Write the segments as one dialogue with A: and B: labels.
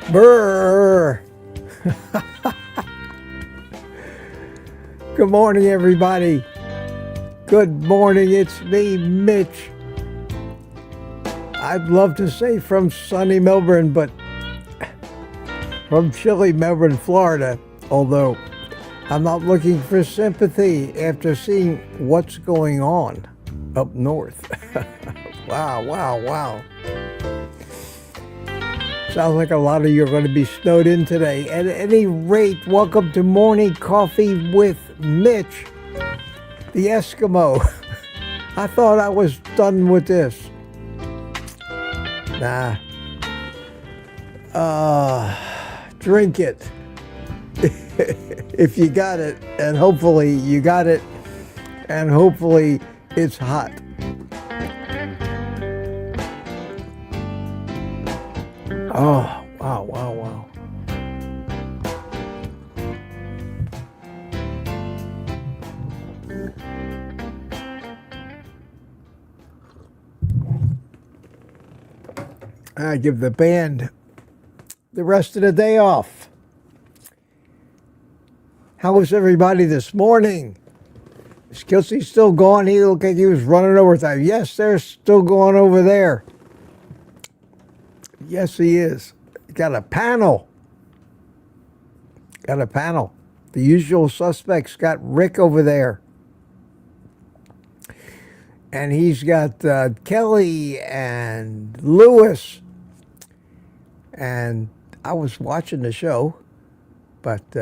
A: Brrr. Good morning, everybody. Good morning, it's me, Mitch. I'd love to say from sunny Melbourne, but from chilly Melbourne, Florida, although I'm not looking for sympathy after seeing what's going on up north. Wow. Sounds like a lot of you are going to be snowed in today. At any rate, welcome to Morning Coffee with Mitch, the Eskimo. I thought I was done with this. Nah. Drink it. If you got it, and hopefully you got it, and hopefully it's hot. Oh, wow. I give the band the rest of the day off. How was everybody this morning? Is Kelsey still gone? He looked like he was running overtime. Yes, they're still going over there. Yes, he is. Got a panel. The usual suspects got Rick over there. And he's got Kelly and Lewis. And I was watching the show, but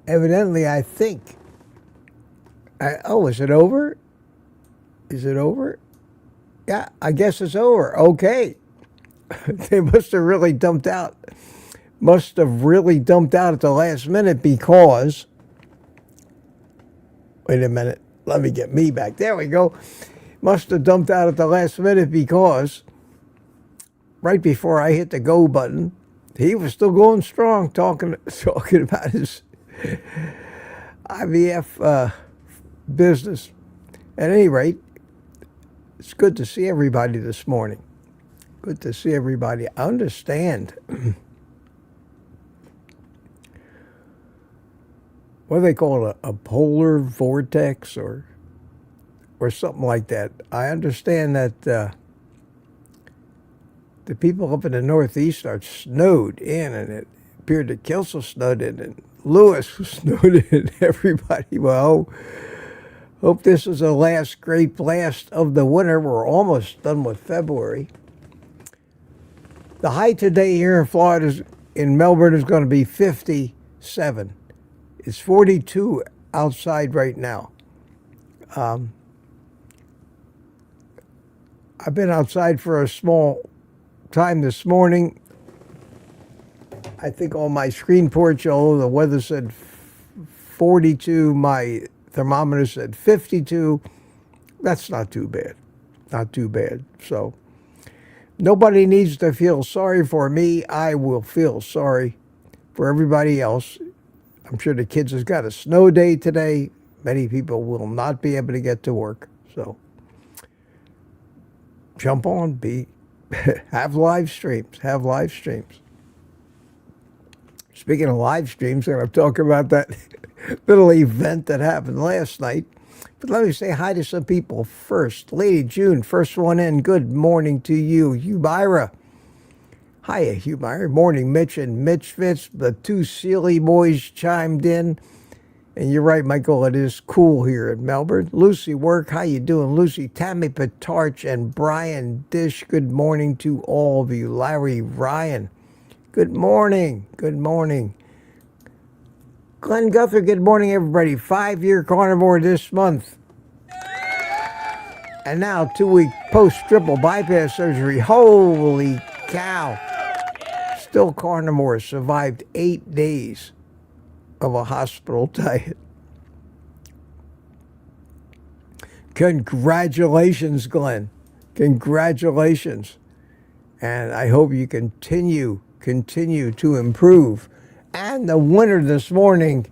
A: evidently I think... is it over? Is it over? Yeah, I guess it's over. Okay. They must have really dumped out. At the last minute because... Wait a minute. Let me get me back. There we go. Must have dumped out at the last minute because right before I hit the go button, he was still going strong, talking about his IVF business. At any rate, it's good to see everybody this morning. Good to see everybody. I understand. What do they call it? A polar vortex or something like that. I understand that the people up in the Northeast are snowed in, and it appeared that Kelso snowed in, and Lewis was snowed in. Everybody, well, hope this is the last great blast of the winter. We're almost done with February. The high today here in Florida, in Melbourne, is going to be 57. It's 42 outside right now. I've been outside for a small time this morning. I think on my screen porch, although the weather said 42, my thermometer said 52. That's not too bad. Not too bad. So nobody needs to feel sorry for me. I will feel sorry for everybody else. I'm sure the kids has got a snow day today. Many people will not be able to get to work. So jump on, have live streams. Speaking of live streams, I'm going to talk about that little event that happened last night. But let me say hi to some people first. Lady June, first one in. Good morning to you. Hubira. Hiya, Hubira. Morning, Mitch and Mitch Fitz. The two Sealy boys chimed in. And you're right, Michael, it is cool here in Melbourne. Lucy Work, how you doing, Lucy? Tammy Patarch and Brian Dish, good morning to all of you. Larry Ryan, good morning. Glenn Guthrie, good morning, everybody. 5-year carnivore this month. And now 2-week post-triple bypass surgery. Holy cow. Still carnivore, survived 8 days of a hospital diet. Congratulations, Glenn. Congratulations. And I hope you continue to improve. And the winner this morning,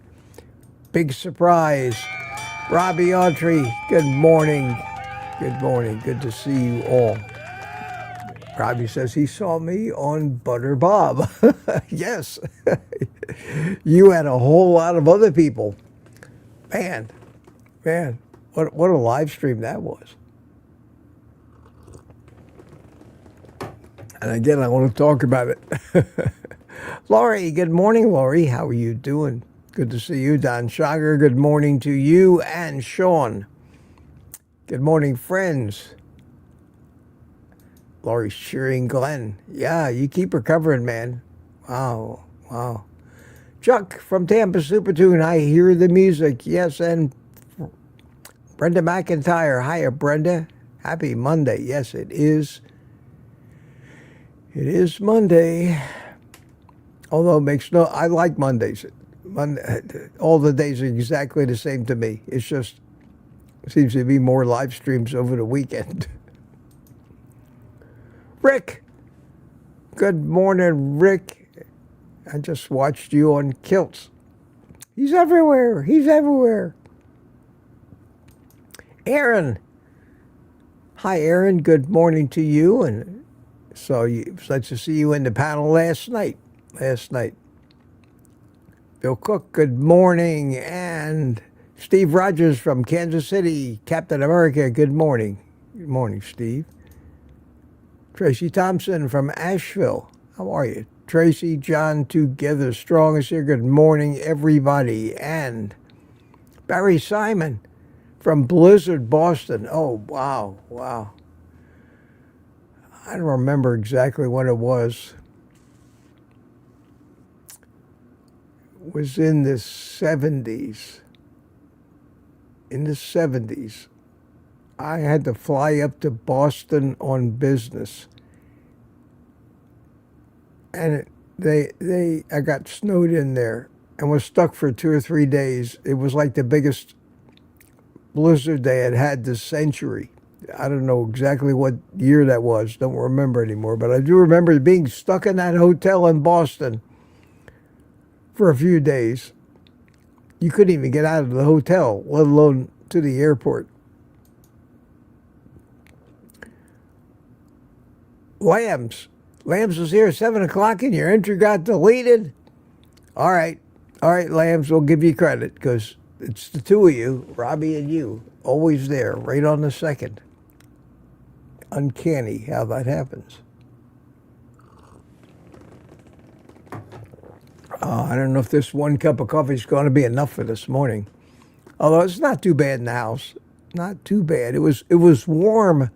A: big surprise, Robbie Autry. Good morning. Good to see you all. Robbie says he saw me on Butter Bob. Yes. You had a whole lot of other people. Man, man, what a live stream that was. And again, I want to talk about it. Laurie, good morning, Laurie. How are you doing? Good to see you. Don Shager, good morning to you. And Sean, good morning, friends. Laurie's cheering Glenn. Yeah, you keep recovering, man. Wow, wow. Chuck from Tampa Supertune, I hear the music. Yes, and Brenda McIntyre. Hiya, Brenda. Happy Monday. Yes, it is. It is Monday. Although it makes no, I like Mondays. Monday, all the days are exactly the same to me. It's just, it seems to be more live streams over the weekend. Rick. Good morning, Rick. I just watched you on Kilts. He's everywhere. He's everywhere. Aaron. Hi, Aaron. Good morning to you. And so it was nice to see you in the panel last night. Bill Cook, good morning. And Steve Rogers from Kansas City, Captain America, good morning. Good morning, Steve. Tracy Thompson from Asheville, how are you? Tracy, John, together strong is here. Good morning, everybody. And Barry Simon from Blizzard, Boston. Oh, wow, wow. I don't remember exactly what it was. It was in the 70s. In the 70s. I had to fly up to Boston on business. And I got snowed in there and was stuck for 2 or 3 days. It was like the biggest blizzard they had this century. I don't know exactly what year that was. Don't remember anymore. But I do remember being stuck in that hotel in Boston for a few days. You couldn't even get out of the hotel, let alone to the airport. Lambs was here at 7 o'clock and your entry got deleted. All right, Lambs, we'll give you credit because it's the two of you, Robbie and you, always there, right on the second. Uncanny how that happens. I don't know if this 1 cup of coffee is going to be enough for this morning. Although it's not too bad in the house. Not too bad. It was warm.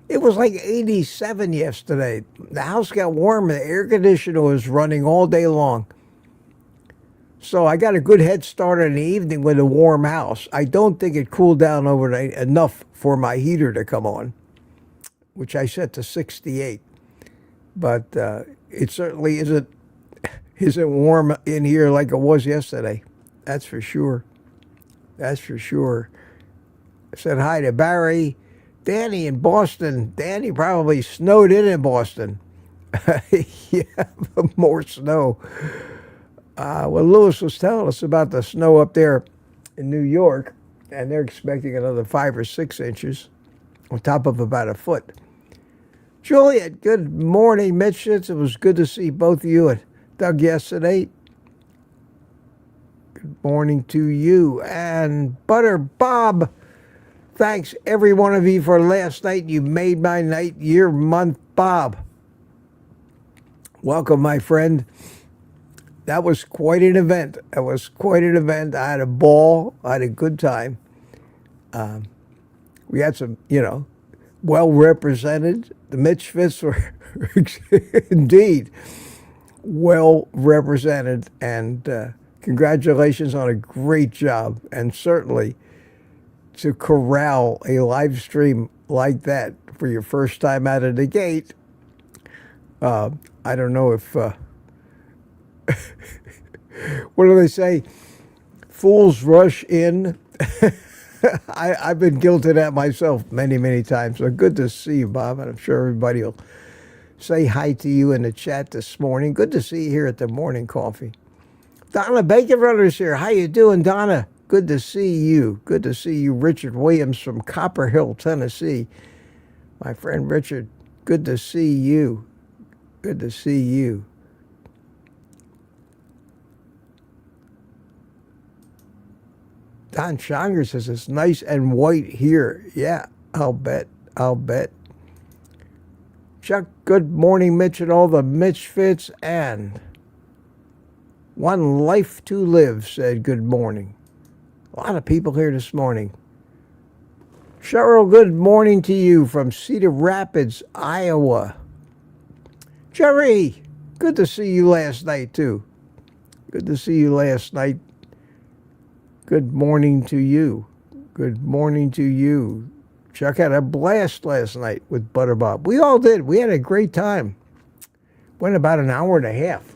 A: It was like 87 yesterday. The house got warm. The air conditioner was running all day long. So I got a good head start in the evening with a warm house. I don't think it cooled down overnight enough for my heater to come on, which I set to 68. But it certainly isn't warm in here like it was yesterday. That's for sure. That's for sure. I said hi to Barry. Danny in Boston. Danny probably snowed in Boston. Yeah, more snow. Well, Lewis was telling us about the snow up there in New York, and they're expecting another 5 or 6 inches on top of about a foot. Juliet, good morning, Mitch. It was good to see both of you and Doug yesterday. Good morning to you. And Butter Bob, thanks every one of you for last night. You made my night, year, month, Bob. Welcome, my friend. That was quite an event. I had a ball. I had a good time. We had some, well represented. The Mitchfits were indeed well represented. And congratulations on a great job. And certainly to corral a live stream like that for your first time out of the gate, I don't know if, what do they say? Fools rush in. I've been guilty of that myself many, many times. So good to see you, Bob, and I'm sure everybody will say hi to you in the chat this morning. Good to see you here at the Morning Coffee. Donna Bacon Brothers here. How you doing, Donna? Good to see you. Good to see you, Richard Williams from Copper Hill, Tennessee. My friend Richard, good to see you. Good to see you. Don Shonger says it's nice and white here. Yeah, I'll bet. I'll bet. Chuck, good morning, Mitch, and all the Mitchfits, and One Life to Live said good morning. A lot of people here this morning. Cheryl, good morning to you from Cedar Rapids, Iowa. Jerry, good to see you last night, too. Good to see you last night. Good morning to you. Good morning to you. Chuck had a blast last night with Butterbob. We all did. We had a great time. Went about an hour and a half.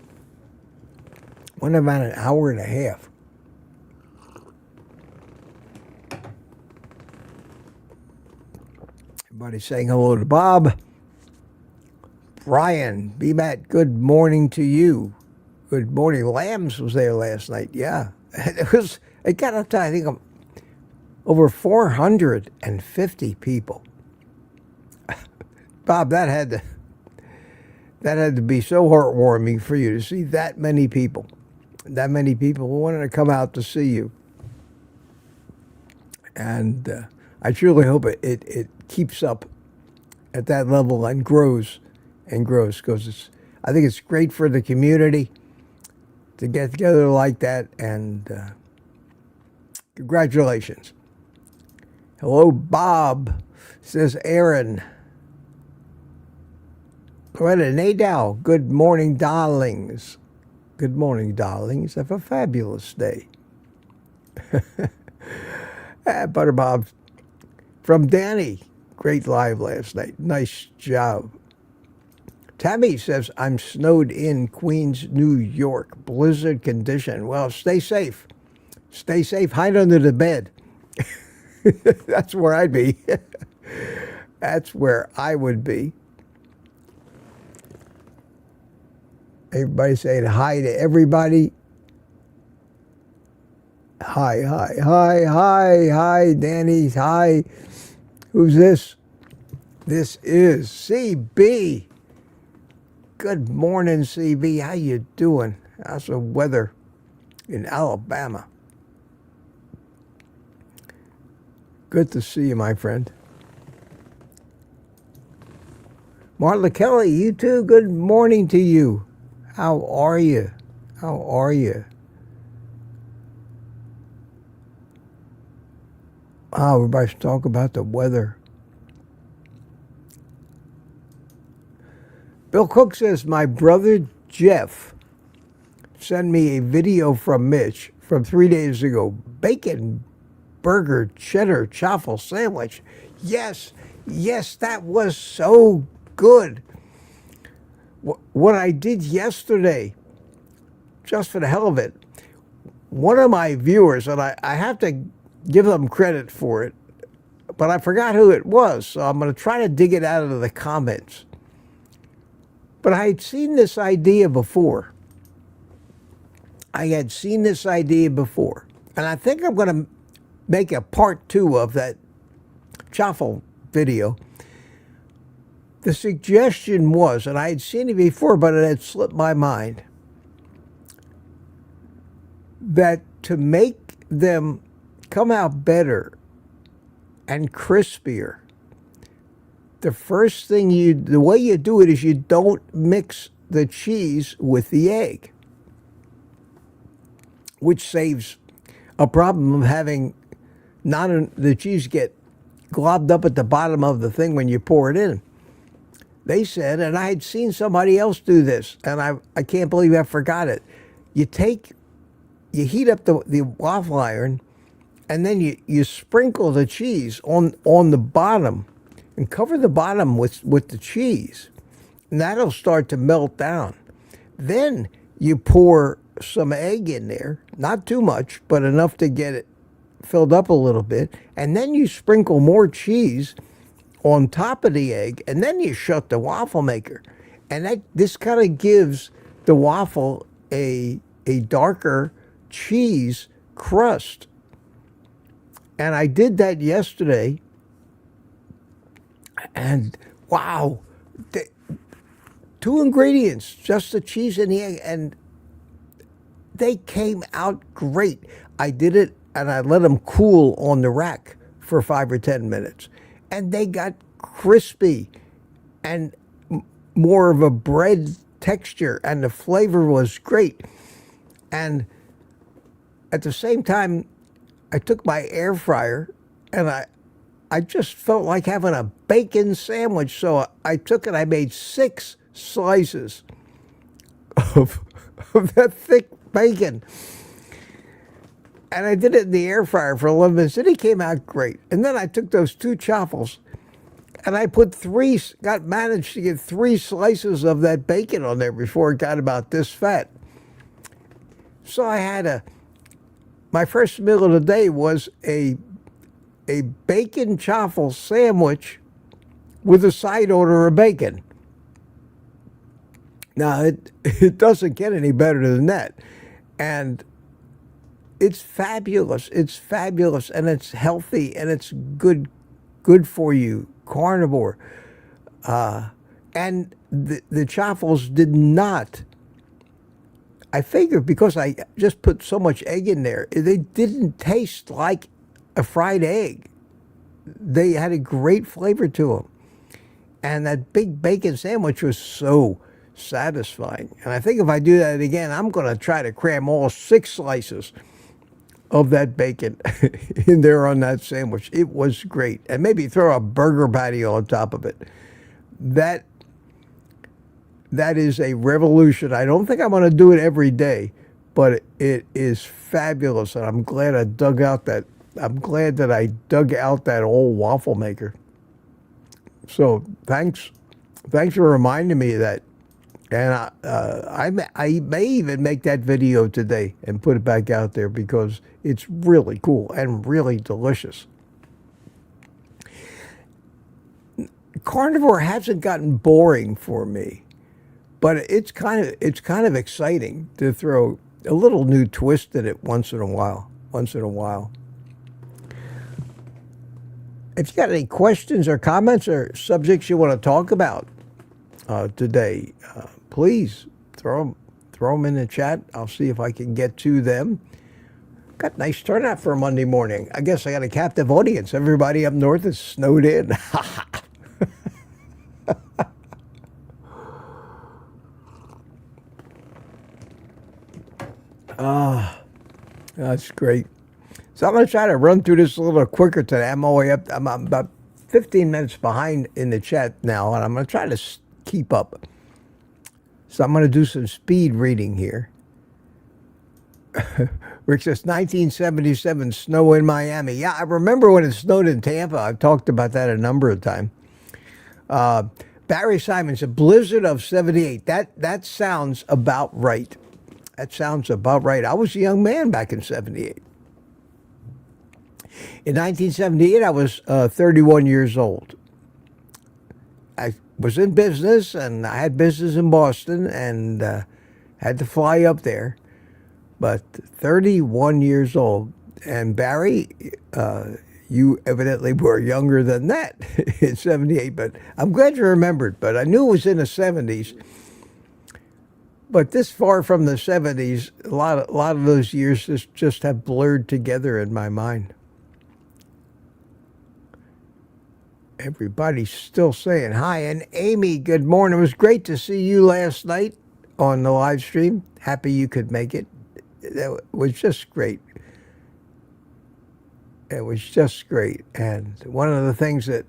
A: Everybody saying hello to Bob. Brian, B-Matt, good morning to you. Good morning. Lambs was there last night. Yeah. It got up to, I think, over 450 people. Bob, that had to be so heartwarming for you to see that many people. That many people who wanted to come out to see you. And I truly hope it keeps up at that level and grows because I think it's great for the community to get together like that, and congratulations. Hello, Bob, says Aaron. Loretta Nadow, good morning, darlings. Good morning, darlings. Have a fabulous day. Butterbob from Danny. Great live last night. Nice job. Tammy says, I'm snowed in Queens, New York. Blizzard condition. Well, stay safe. Stay safe. Hide under the bed. That's where I'd be. That's where I would be. Everybody saying hi to everybody. Hi, hi, hi, hi, hi, Danny. Hi. Who's this? This is CB. Good morning, CB. How you doing? How's the weather in Alabama? Good to see you, my friend. Marla Kelly, you too. Good morning to you. How are you? How are you? Oh, everybody's talking about the weather. Bill Cook says, my brother Jeff sent me a video from Mitch from 3 days ago. Bacon burger cheddar chaffle sandwich. Yes, yes, that was so good. What I did yesterday, just for the hell of it, one of my viewers, and I have to give them credit for it, but I forgot who it was, so I'm going to try to dig it out of the comments. But I had seen this idea before. And I think I'm going to make a part 2 of that chaffle video. The suggestion was, and I had seen it before, but it had slipped my mind, that to make them come out better and crispier, the way you do it is you don't mix the cheese with the egg, which saves a problem of having the cheese get globbed up at the bottom of the thing when you pour it in. They said, and I had seen somebody else do this, and I can't believe I forgot it. You heat up the waffle iron, and then you sprinkle the cheese on the bottom, and cover the bottom with the cheese, and that'll start to melt down. Then you pour some egg in there, not too much, but enough to get it filled up a little bit, and then you sprinkle more cheese on top of the egg, and then you shut the waffle maker. And this kind of gives the waffle a darker cheese crust. And I did that yesterday, and wow, The, two ingredients, just the cheese and the egg, and they came out great. I did it, and I let them cool on the rack for 5 or 10 minutes, and they got crispy and more of a bread texture, and the flavor was great. And at the same time, I took my air fryer, and I just felt like having a bacon sandwich. So I took it, I made 6 slices of, of that thick bacon. And I did it in the air fryer for 11 minutes, and it came out great. And then I took those 2 chaffles, and I put managed to get 3 slices of that bacon on there before it got about this fat. So I had my first meal of the day was a bacon chaffle sandwich with a side order of bacon. Now, it doesn't get any better than that. And it's fabulous. It's fabulous, and it's healthy, and it's good for you, carnivore. And the chaffles did not, I figured because I just put so much egg in there, they didn't taste like a fried egg. They had a great flavor to them. And that big bacon sandwich was so satisfying. And I think if I do that again, I'm going to try to cram all 6 slices of that bacon in there on that sandwich. It was great. And maybe throw a burger patty on top of it. That is a revolution. I don't think I'm going to do it every day, but it is fabulous. And I'm glad I dug out that old waffle maker. So thanks for reminding me of that. And I may even make that video today and put it back out there because it's really cool and really delicious. Carnivore hasn't gotten boring for me, but it's kind of exciting to throw a little new twist in it once in a while. If you got any questions or comments or subjects you want to talk about today, please throw them in the chat. I'll see if I can get to them. Got a nice turnout for a Monday morning. I guess I got a captive audience. Everybody up north is snowed in. That's great. So I'm going to try to run through this a little quicker today. I'm about 15 minutes behind in the chat now, and I'm going to try to keep up. So I'm going to do some speed reading here. Rick says, 1977, snow in Miami. Yeah, I remember when it snowed in Tampa. I've talked about that a number of times. Barry Simons, a blizzard of 78. That sounds about right. That sounds about right. I was a young man back in 78. In 1978, I was 31 years old. I was in business, and I had business in Boston, and had to fly up there. But 31 years old. And Barry, you evidently were younger than that in 78, but I'm glad you remembered. But I knew it was in the 70s. But this far from the 70s, a lot of those years just have blurred together in my mind. Everybody's still saying hi. And Amy, good morning. It was great to see you last night on the live stream. Happy you could make it. That was just great. It was just great. And one of the things that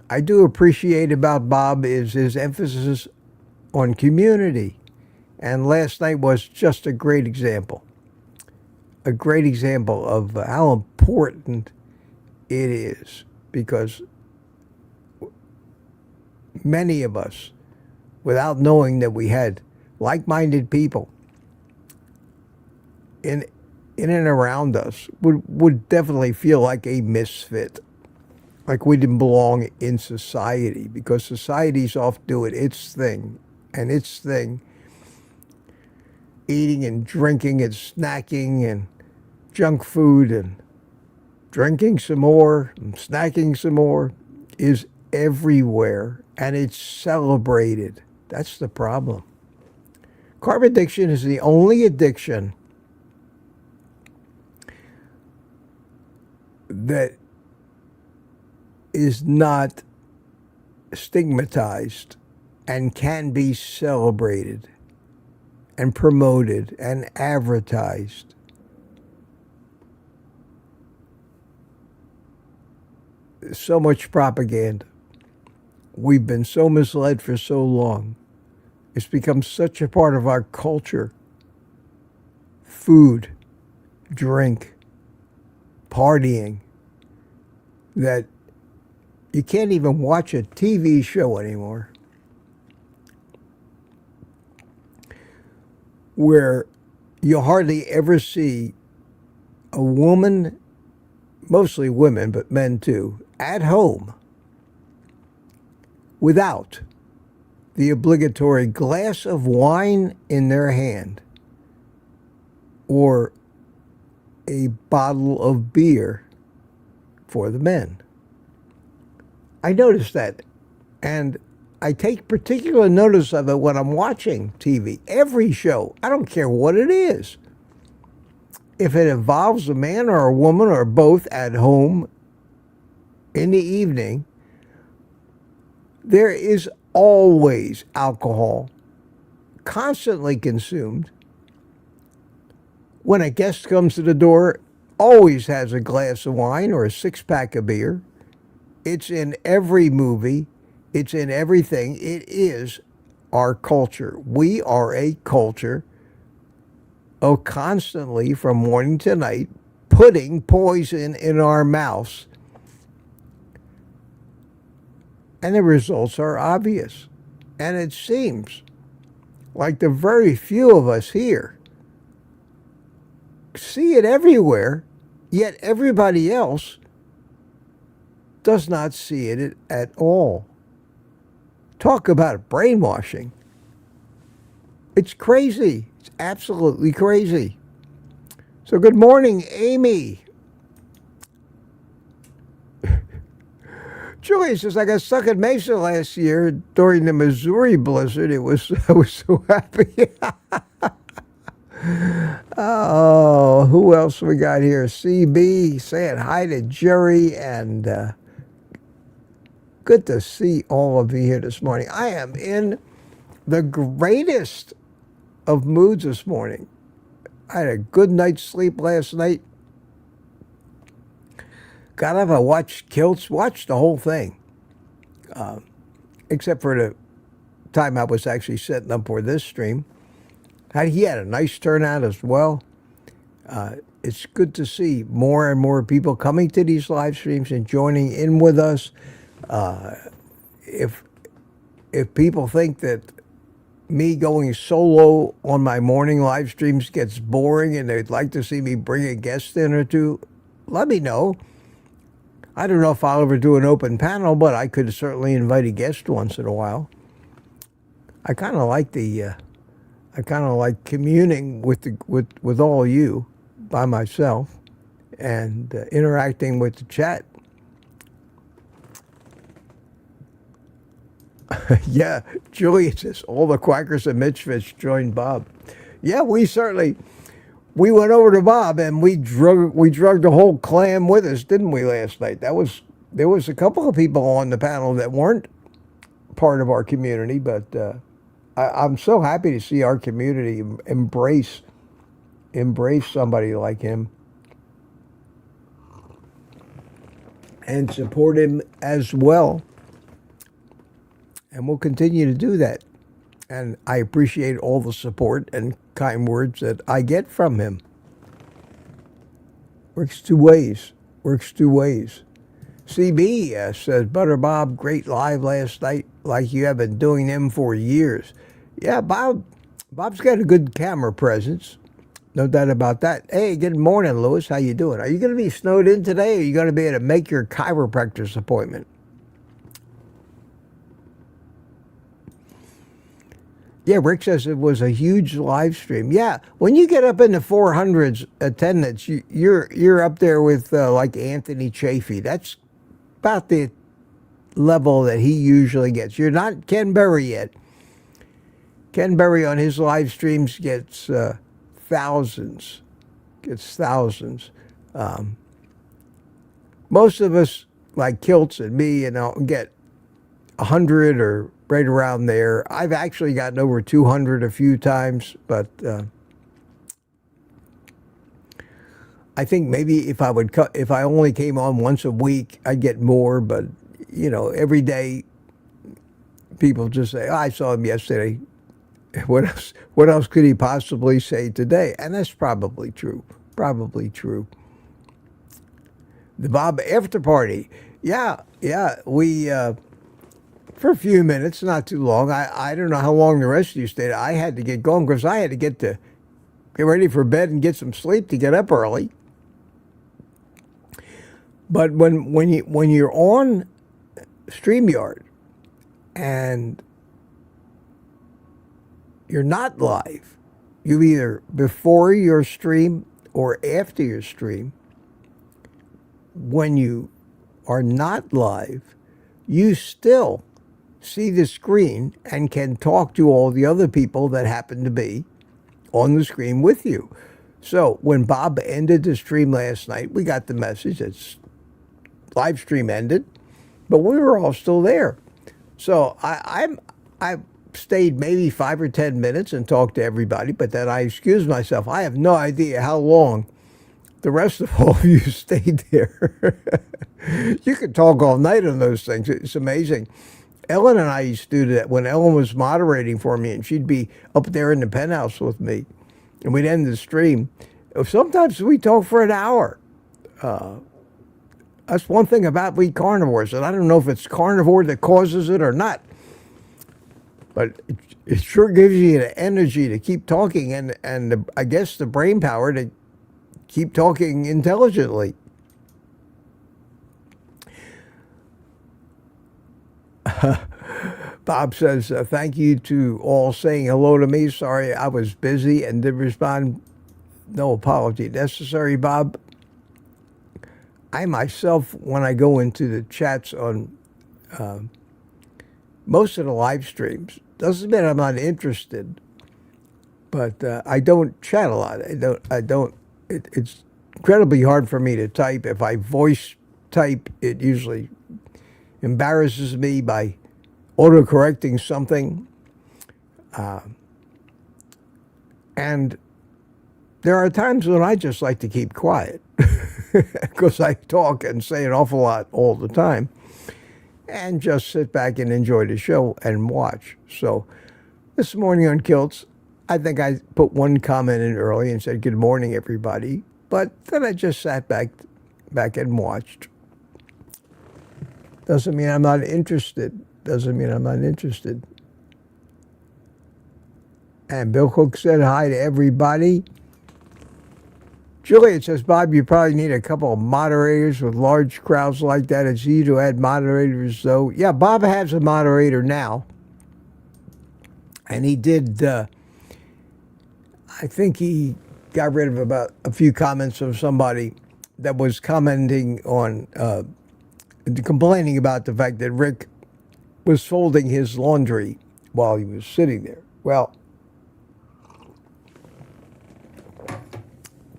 A: I do appreciate about Bob is his emphasis on community. And last night was just a great example. A great example of how important it is. Because many of us, without knowing that we had like-minded people in and around us, would definitely feel like a misfit, like we didn't belong in society, because society's off doing its thing, and its thing, eating and drinking and snacking and junk food and drinking some more and snacking some more, is everywhere, and it's celebrated. That's the problem. Carb addiction is the only addiction that is not stigmatized and can be celebrated and promoted and advertised. So much propaganda. We've been so misled for so long. It's become such a part of our culture. Food, drink, partying, that you can't even watch a TV show anymore where you hardly ever see a woman, mostly women, but men too, at home without the obligatory glass of wine in their hand or a bottle of beer for the men. I noticed that, and I take particular notice of it when I'm watching TV. Every show, I don't care what it is. If it involves a man or a woman or both at home in the evening, there is always alcohol constantly consumed. When a guest comes to the door, always has a glass of wine or a six-pack of beer. It's in every movie. It's in everything. It is our culture. We are a culture of constantly, from morning to night, putting poison in our mouths. And the results are obvious. And it seems like the very few of us here see it everywhere, yet everybody else does not see it at all. Talk about brainwashing. It's crazy. It's absolutely crazy. So good morning, Amy. Julia says, I got stuck in Mesa last year during the Missouri blizzard. I was so happy. Oh, who else we got here? CB saying hi to Jerry, and good to see all of you here this morning. I am in the greatest of moods this morning. I had a good night's sleep last night. Got up, I watched Kilts, watched the whole thing, except for the time I was actually setting up for this stream. He had a nice turnout as well. It's good to see more and more people coming to these live streams and joining in with us. If people think that me going solo on my morning live streams gets boring and they'd like to see me bring a guest in or two, let me know. I don't know if I'll ever do an open panel, but I could certainly invite a guest once in a while. I kind of like communing with all you by myself and interacting with the chat. Yeah, Julia says, all the quackers and Mitchfish joined Bob. Yeah, we went over to Bob and we drug the whole clan with us, didn't we, last night? There was a couple of people on the panel that weren't part of our community, but I'm so happy to see our community embrace somebody like him and support him as well. And we'll continue to do that. And I appreciate all the support and kind words that I get from him. Works two ways. CB says, Butter Bob, great live last night, like you have been doing them for years. Yeah, Bob's got a good camera presence. No doubt about that. Hey, good morning, Louis. How you doing? Are you going to be snowed in today, or are you going to be able to make your chiropractor's appointment? Yeah, Rick says it was a huge live stream. Yeah, when you get up in the 400s attendance, you're up there with like Anthony Chafee. That's about the level that he usually gets. You're not Ken Berry yet. Ken Berry on his live streams gets thousands. Most of us, like Kilts and me, get 100 or right around there. I've actually gotten over 200 a few times, but I think maybe if I only came on once a week, I'd get more. But every day people just say, "Oh, I saw him yesterday." What else? What else could he possibly say today? And that's probably true. Probably true. The Bob after party. Yeah. We for a few minutes, not too long. I don't know how long the rest of you stayed. I had to get going because I had to get ready for bed and get some sleep to get up early. But when you're on StreamYard and you're not live, you either before your stream or after your stream, when you are not live, you still see the screen and can talk to all the other people that happen to be on the screen with you. So when Bob ended the stream last night, we got the message that live stream ended, but we were all still there. So I stayed maybe 5 or 10 minutes and talked to everybody, but then I excused myself. I have no idea how long the rest of all of you stayed there. You could talk all night on those things. It's amazing. Ellen and I used to do that when Ellen was moderating for me, and she'd be up there in the penthouse with me, and we'd end the stream. Sometimes we talk for an hour. That's one thing about we carnivores, and I don't know if it's carnivore that causes it or not, but it sure gives you the energy to keep talking and I guess the brain power to keep talking intelligently. Bob says, thank you to all saying hello to me. Sorry, I was busy and didn't respond. No apology necessary, Bob. I myself, when I go into the chats on most of the live streams, doesn't mean I'm not interested, but I don't chat a lot. It's incredibly hard for me to type. If I voice type, it usually embarrasses me by auto-correcting something. And there are times when I just like to keep quiet because I talk and say an awful lot all the time and just sit back and enjoy the show and watch. So this morning on Kilts, I think I put one comment in early and said, good morning, everybody. But then I just sat back and watched. Doesn't mean I'm not interested. Doesn't mean I'm not interested. And Bill Cook said hi to everybody. Juliet says, Bob, you probably need a couple of moderators with large crowds like that. It's easy to add moderators, though. Yeah, Bob has a moderator now. And he did, I think he got rid of about a few comments from somebody that was commenting on, complaining about the fact that Rick was folding his laundry while he was sitting there. Well,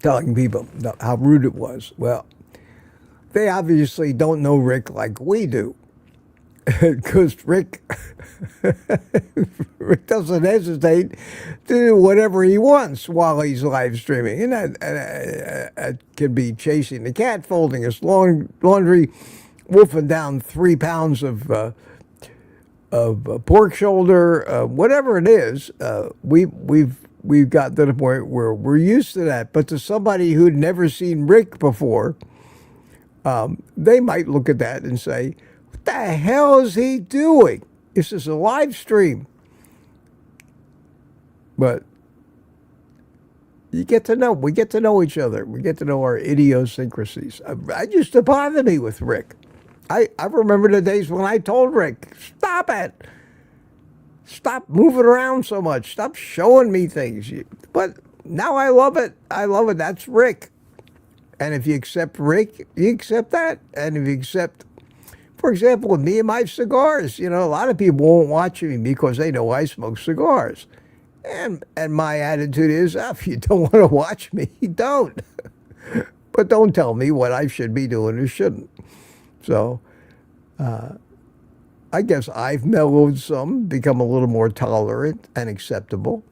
A: telling people how rude it was. Well, they obviously don't know Rick like we do. Because Rick doesn't hesitate to do whatever he wants while he's live streaming. And that could be chasing the cat, folding his laundry, wolfing down 3 pounds of pork shoulder, whatever it is. We've got to the point where we're used to that. But to somebody who'd never seen Rick before, they might look at that and say, what the hell is he doing? This is a live stream. But we get to know each other. We get to know our idiosyncrasies. It used to bother me with Rick. I remember the days when I told Rick, stop it. Stop moving around so much. Stop showing me things. But now I love it. I love it. That's Rick. And if you accept Rick, you accept that. And if you accept For example, with me and my cigars, a lot of people won't watch me because they know I smoke cigars. And my attitude is, if you don't want to watch me, don't. But don't tell me what I should be doing or shouldn't. So I guess I've mellowed some, become a little more tolerant and acceptable.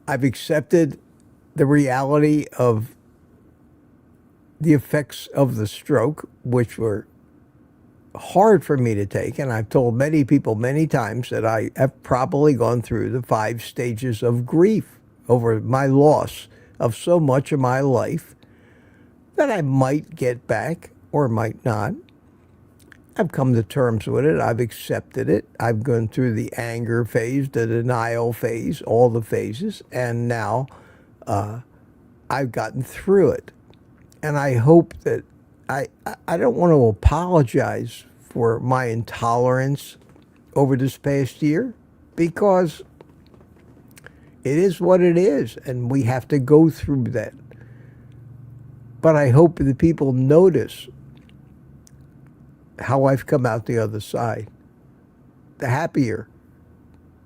A: I've accepted the reality of the effects of the stroke, which were hard for me to take. And I've told many people many times that I have probably gone through the 5 stages of grief over my loss of so much of my life that I might get back or might not. I've come to terms with it. I've accepted it. I've gone through the anger phase, the denial phase, all the phases. And now I've gotten through it. And I hope that I don't want to apologize for my intolerance over this past year, because it is what it is, and we have to go through that. But I hope that people notice how I've come out the other side. The happier,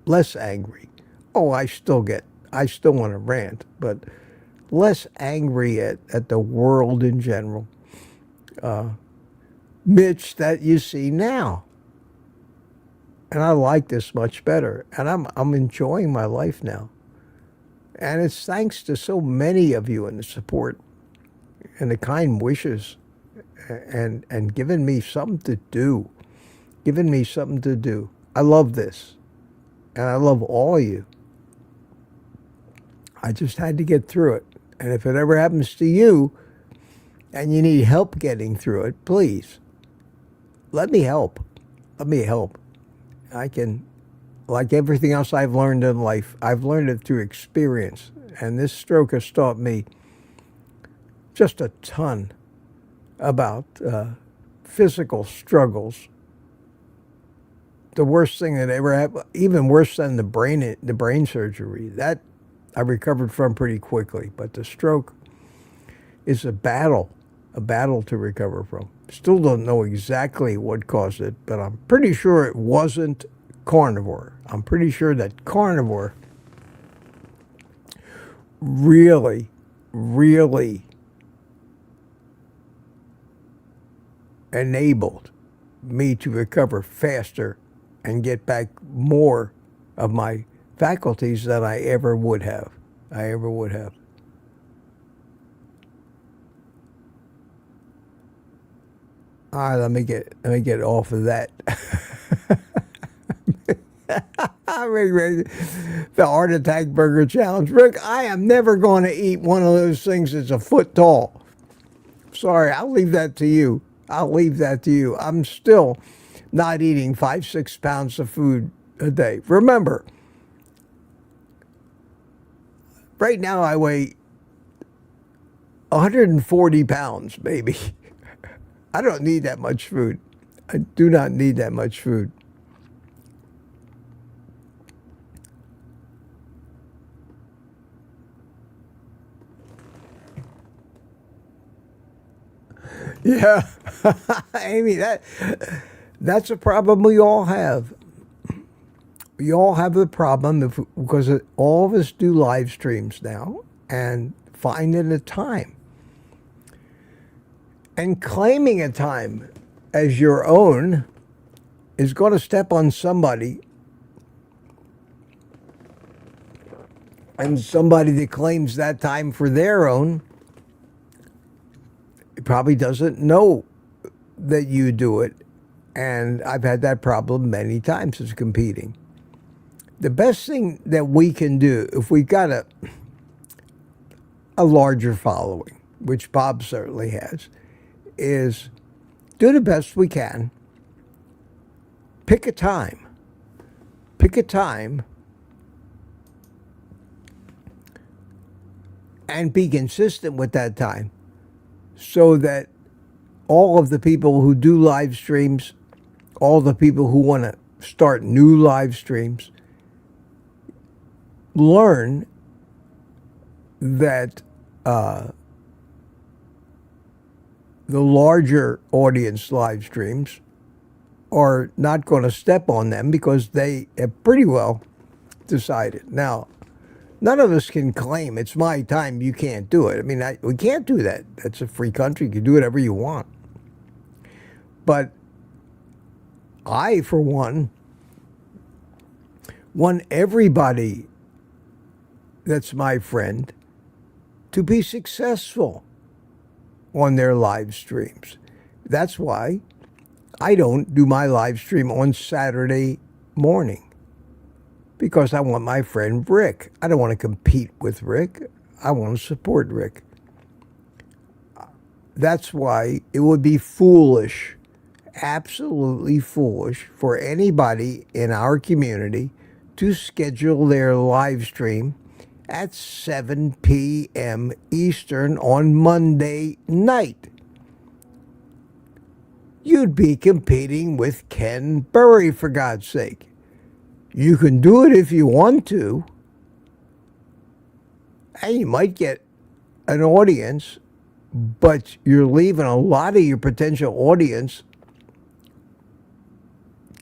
A: less angry. Oh, I still want to rant, but less angry at the world in general. Mitch that you see now. And I like this much better. And I'm enjoying my life now. And it's thanks to so many of you and the support and the kind wishes and giving me something to do. Giving me something to do. I love this. And I love all of you. I just had to get through it. And if it ever happens to you and you need help getting through it, please, let me help. Let me help. I can, like everything else I've learned in life, I've learned it through experience. And this stroke has taught me just a ton about physical struggles. The worst thing that ever happened, even worse than the brain surgery, that I recovered from pretty quickly. But the stroke is a battle to recover from. Still don't know exactly what caused it, but I'm pretty sure it wasn't carnivore. I'm pretty sure that carnivore really, really enabled me to recover faster and get back more of my faculties than I ever would have. All right, let me get off of that. The Heart Attack Burger Challenge. Rick, I am never going to eat one of those things that's a foot tall. Sorry, I'll leave that to you. I'm still not eating 5-6 pounds of food a day. Remember, right now I weigh 140 pounds, maybe. I don't need that much food. I do not need that much food. Yeah, Amy, that's a problem we all have. We all have the problem because all of us do live streams now, and finding a time and claiming a time as your own is going to step on somebody, and somebody that claims that time for their own probably doesn't know that you do it. And I've had that problem many times as competing. The best thing that we can do, if we've got a larger following, which Bob certainly has, is do the best we can. Pick a time. And be consistent with that time, so that all of the people who do live streams, all the people who want to start new live streams, learn that the larger audience live streams are not going to step on them because they have pretty well decided. Now, none of us can claim it's my time, you can't do it. I mean, we can't do that. That's a free country. You can do whatever you want. But I, for one, want everybody that's my friend to be successful on their live streams. That's why I don't do my live stream on Saturday morning, because I want my friend Rick. I don't want to compete with Rick. I want to support Rick. That's why it would be foolish, absolutely foolish, for anybody in our community to schedule their live stream at 7 p.m. Eastern on Monday night. You'd be competing with Ken Burry, for God's sake. You can do it if you want to, and you might get an audience, but you're leaving a lot of your potential audience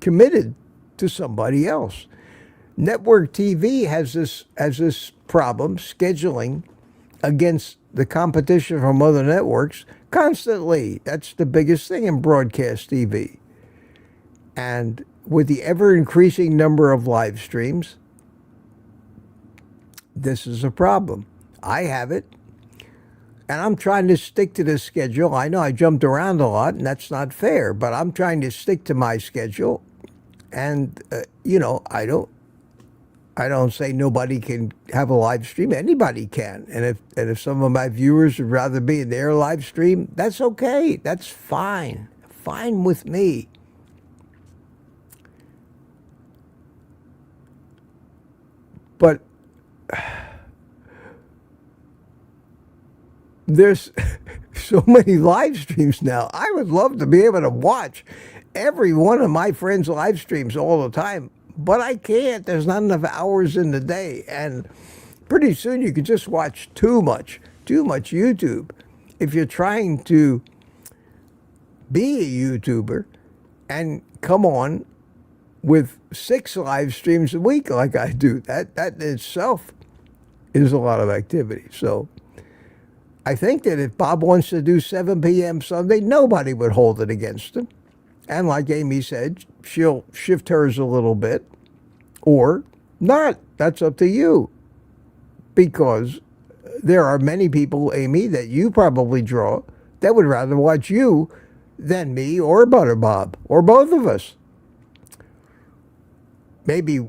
A: committed to somebody else. Network TV has this problem scheduling against the competition from other networks constantly. That's the biggest thing in broadcast TV. And with the ever-increasing number of live streams, this is a problem. I have it, and I'm trying to stick to the schedule. I know I jumped around a lot, and that's not fair, but I'm trying to stick to my schedule. And, I don't say nobody can have a live stream. Anybody can. And if some of my viewers would rather be in their live stream, that's okay. That's fine. Fine with me. But there's so many live streams now. I would love to be able to watch every one of my friends' live streams all the time. But I can't. There's not enough hours in the day. And pretty soon you could just watch too much YouTube. If you're trying to be a YouTuber and come on with 6 live streams a week like I do, that in itself is a lot of activity. So I think that if Bob wants to do 7 p.m. Sunday, nobody would hold it against him. And like Amy said, she'll shift hers a little bit or not. That's up to you. Because there are many people, Amy, that you probably draw that would rather watch you than me or Butter Bob or both of us. Maybe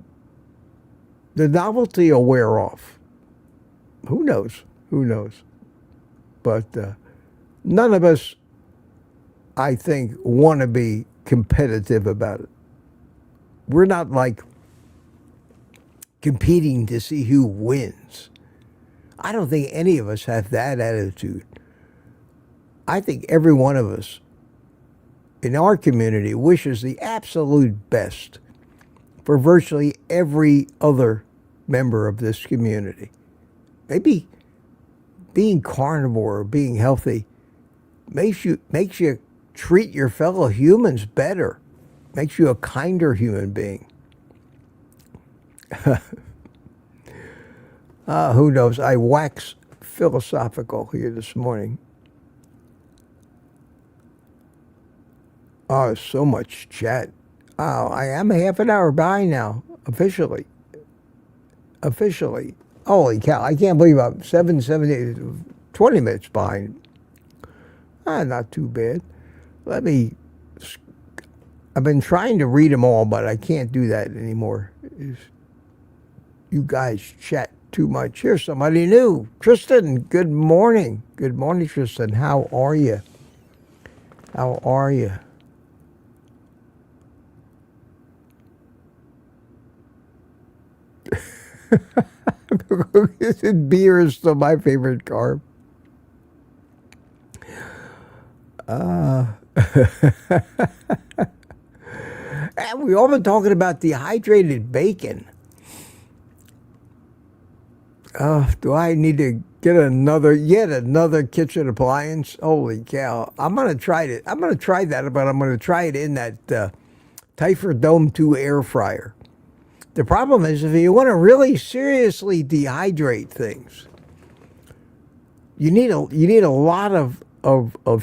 A: the novelty will wear off. Who knows? Who knows? But none of us, I think, want to be competitive about it. We're not like competing to see who wins. I don't think any of us have that attitude. I think every one of us in our community wishes the absolute best for virtually every other member of this community. Maybe being carnivore or being healthy makes you treat your fellow humans better, makes you a kinder human being. Who knows? I wax philosophical here this morning. Oh, so much chat. Oh, I am a half an hour behind now, officially. Holy cow, I can't believe I'm 20 minutes behind. Not too bad. I've been trying to read them all, but I can't do that anymore. You guys chat too much. Here's somebody new. Tristan, good morning. Good morning, Tristan. How are you? How are you? Beer is still my favorite carb. And we've all been talking about dehydrated bacon. Do I need to yet another kitchen appliance. Holy cow! I'm gonna try it. I'm gonna try that, but I'm gonna try it in that Typhoon Dome 2 air fryer. The problem is, if you want to really seriously dehydrate things, you need a lot of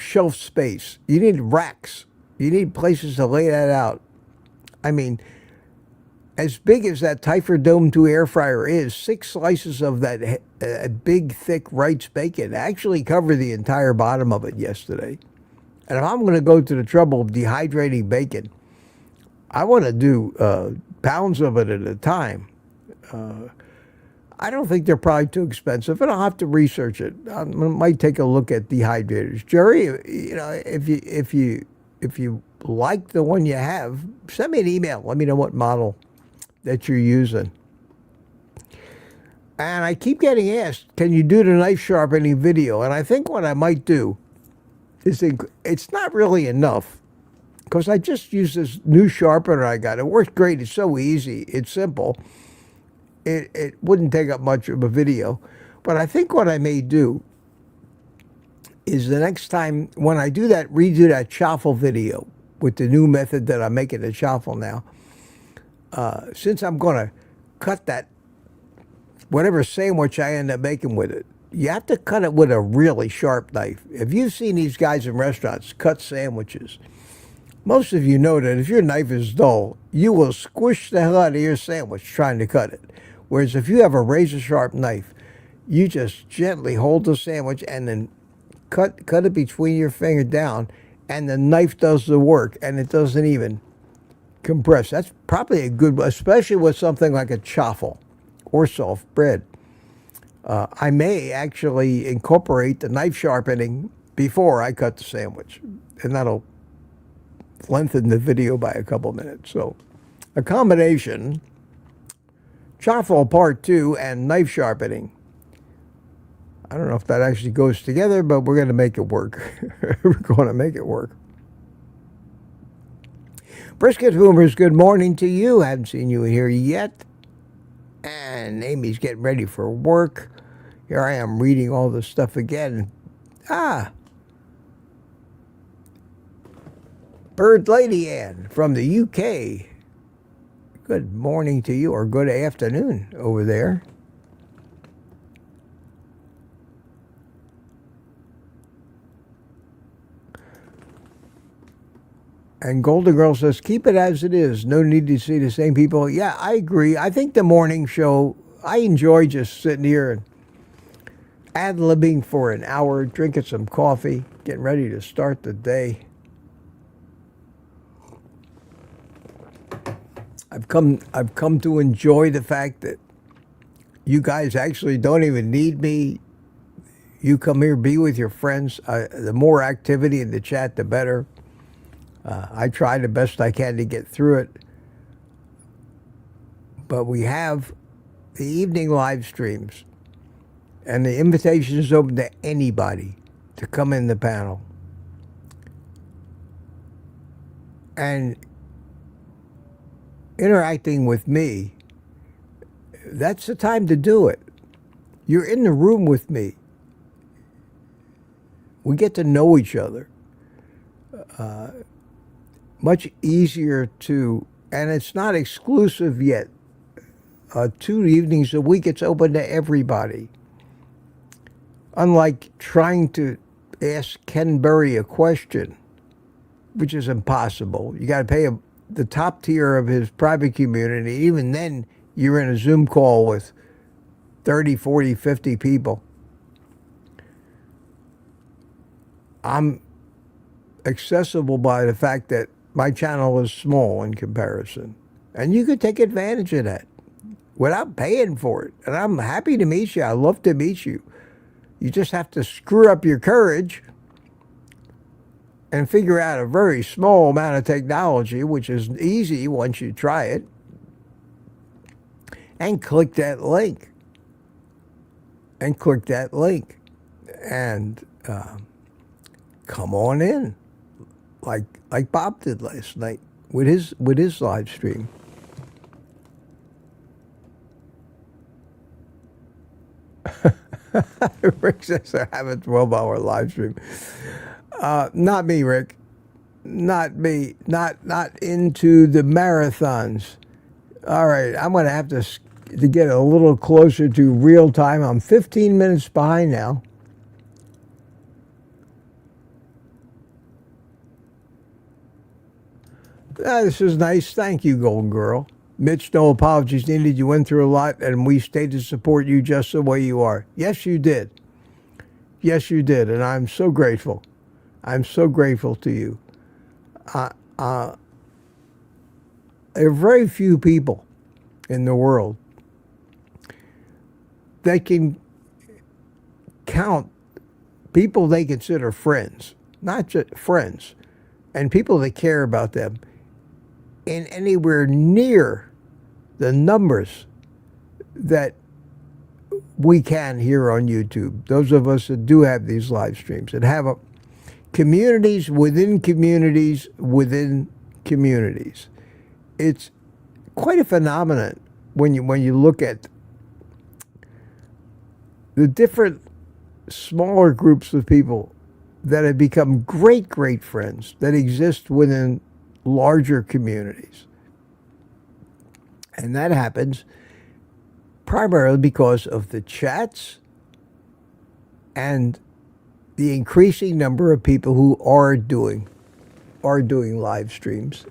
A: shelf space. You need racks. You need places to lay that out. I mean, as big as that Typhoon Dome 2 air fryer is, 6 slices of that big, thick Wright's bacon actually covered the entire bottom of it yesterday. And if I'm going to go to the trouble of dehydrating bacon, I want to do pounds of it at a time. I don't think they're probably too expensive, and I'll have to research it. I might take a look at dehydrators. Jerry, you know, if you like the one you have, send me an email. Let me know what model that you're using. And I keep getting asked, can you do the knife sharpening video? And I think what I might do is it's not really enough, because I just use this new sharpener I got. It works great. It's so easy. It's simple. It wouldn't take up much of a video. But I think what I may do is the next time when I redo that chaffle video with the new method that I'm making the chaffle now, since I'm going to cut that, whatever sandwich I end up making with it, you have to cut it with a really sharp knife. If you've seen these guys in restaurants cut sandwiches, most of you know that if your knife is dull, you will squish the hell out of your sandwich trying to cut it. Whereas if you have a razor-sharp knife, you just gently hold the sandwich and then cut it between your finger down, and the knife does the work, and it doesn't even compress. That's probably a good, especially with something like a chaffle or soft bread. I may actually incorporate the knife sharpening before I cut the sandwich, and that'll lengthen the video by a couple minutes. So a combination, chaffle part 2 and knife sharpening. I don't know if that actually goes together, but we're going to make it work. We're going to make it work. Brisket Boomers, good morning to you. Haven't seen you here yet. And Amy's getting ready for work. Here I am reading all this stuff again. Bird Lady Ann from the UK. Good morning to you, or good afternoon over there. And Golden Girl says, keep it as it is. No need to see the same people. Yeah, I agree. I think the morning show, I enjoy just sitting here and ad-libbing for an hour, drinking some coffee, getting ready to start the day. I've come to enjoy the fact that you guys actually don't even need me. You come here, be with your friends. The more activity in the chat, the better. I try the best I can to get through it. But we have the evening live streams, and the invitation is open to anybody to come in the panel. And interacting with me, that's the time to do it. You're in the room with me. We get to know each other. Much easier to, and it's not exclusive yet. 2 evenings a week, it's open to everybody. Unlike trying to ask Ken Berry a question, which is impossible. You got to pay the top tier of his private community. Even then, you're in a Zoom call with 30, 40, 50 people. I'm accessible by the fact that my channel is small in comparison. And you could take advantage of that without paying for it. And I'm happy to meet you. I love to meet you. You just have to screw up your courage and figure out a very small amount of technology, which is easy once you try it, and click that link. And click that link. And come on in, like Bob did last night with his live stream. Rick says I have a 12-hour live stream. Not me, Rick. Not me. Not into the marathons. All right, I'm going to have to get a little closer to real time. I'm 15 minutes behind now. This is nice. Thank you, Golden Girl. Mitch, no apologies needed. You went through a lot, and we stayed to support you just the way you are. Yes, you did. Yes, you did, and I'm so grateful. I'm so grateful to you. There are very few people in the world that can count people they consider friends, not just friends, and people that care about them in anywhere near the numbers that we can here on YouTube. Those of us that do have these live streams and have communities within communities within communities. It's quite a phenomenon when you look at the different smaller groups of people that have become great, great friends that exist within larger communities. And that happens primarily because of the chats and the increasing number of people who are doing live streams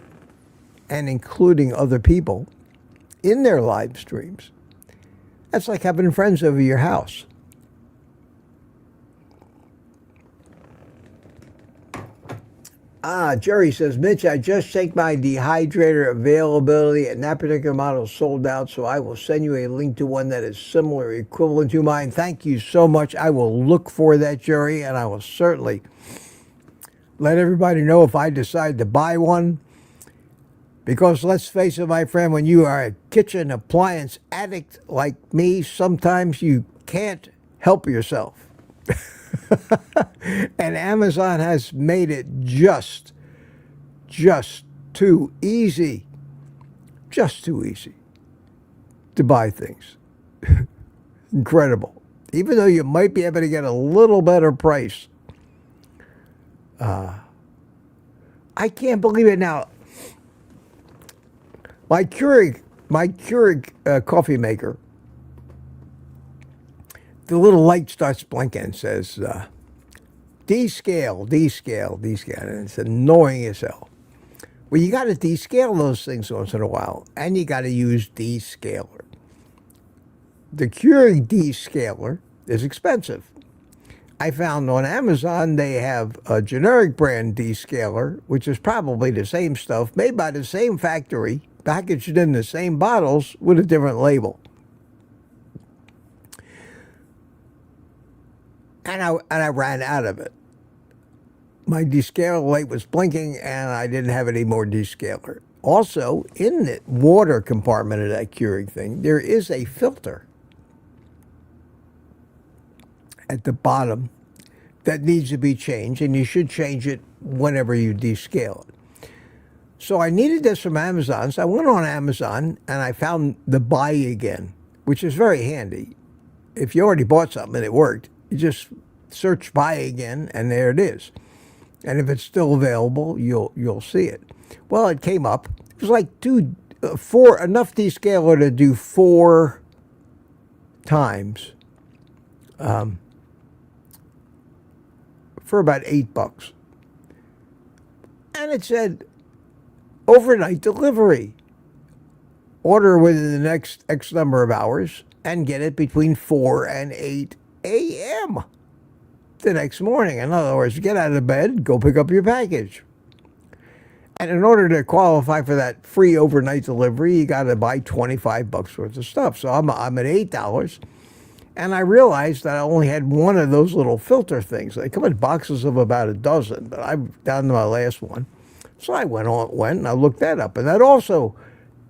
A: and including other people in their live streams. That's like having friends over your house. Jerry says, Mitch, I just checked my dehydrator availability, and that particular model is sold out, so I will send you a link to one that is similar, equivalent to mine. Thank you so much. I will look for that, Jerry, and I will certainly let everybody know if I decide to buy one. Because let's face it, my friend, when you are a kitchen appliance addict like me, sometimes you can't help yourself. And Amazon has made it just too easy to buy things. Incredible. Even though you might be able to get a little better price. I can't believe it now. My Keurig coffee maker, the little light starts blinking and says, descale, and it's annoying as hell. Well, you got to descale those things once in a while, and you got to use descaler. The Keurig descaler is expensive. I found on Amazon they have a generic brand descaler, which is probably the same stuff, made by the same factory, packaged in the same bottles with a different label. And I ran out of it. My descaler light was blinking, and I didn't have any more descaler. Also, in the water compartment of that Keurig thing, there is a filter at the bottom that needs to be changed, and you should change it whenever you descale it. So I needed this from Amazon, so I went on Amazon, and I found the buy again, which is very handy. If you already bought something and it worked, you just search buy again, and there it is. And if it's still available, you'll see it. Well, it came up. It was like four enough descaler to do 4 times for about $8. And it said overnight delivery. Order within the next X number of hours and get it between 4 and 8 a.m. the next morning. In other words, get out of bed, go pick up your package. And in order to qualify for that free overnight delivery, you got to buy $25 worth of stuff. So I'm at $8. And I realized that I only had one of those little filter things. They come in boxes of about a dozen, but I'm down to my last one. So I went and I looked that up. And that also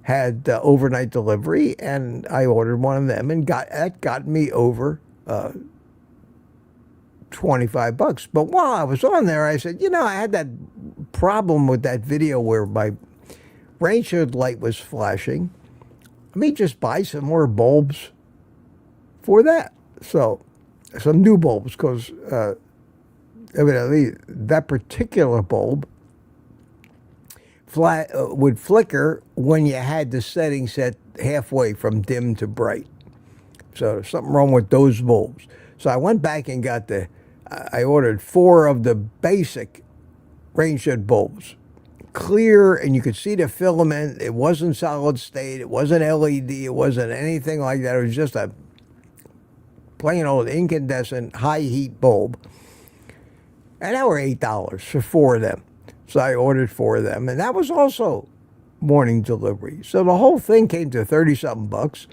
A: had overnight delivery, and I ordered one of them, and that got me over $25. But while I was on there, I said, I had that problem with that video where my rain shield light was flashing. Let me just buy some more bulbs for that. So some new bulbs, because evidently that particular bulb would flicker when you had the setting set halfway from dim to bright. So there's something wrong with those bulbs. So I went back and got I ordered 4 of the basic range shed bulbs. Clear, and you could see the filament. It wasn't solid state. It wasn't LED. It wasn't anything like that. It was just a plain old incandescent high heat bulb. And they were $8 for 4 of them. So I ordered 4 of them, and that was also morning delivery. So the whole thing came to 30-something bucks.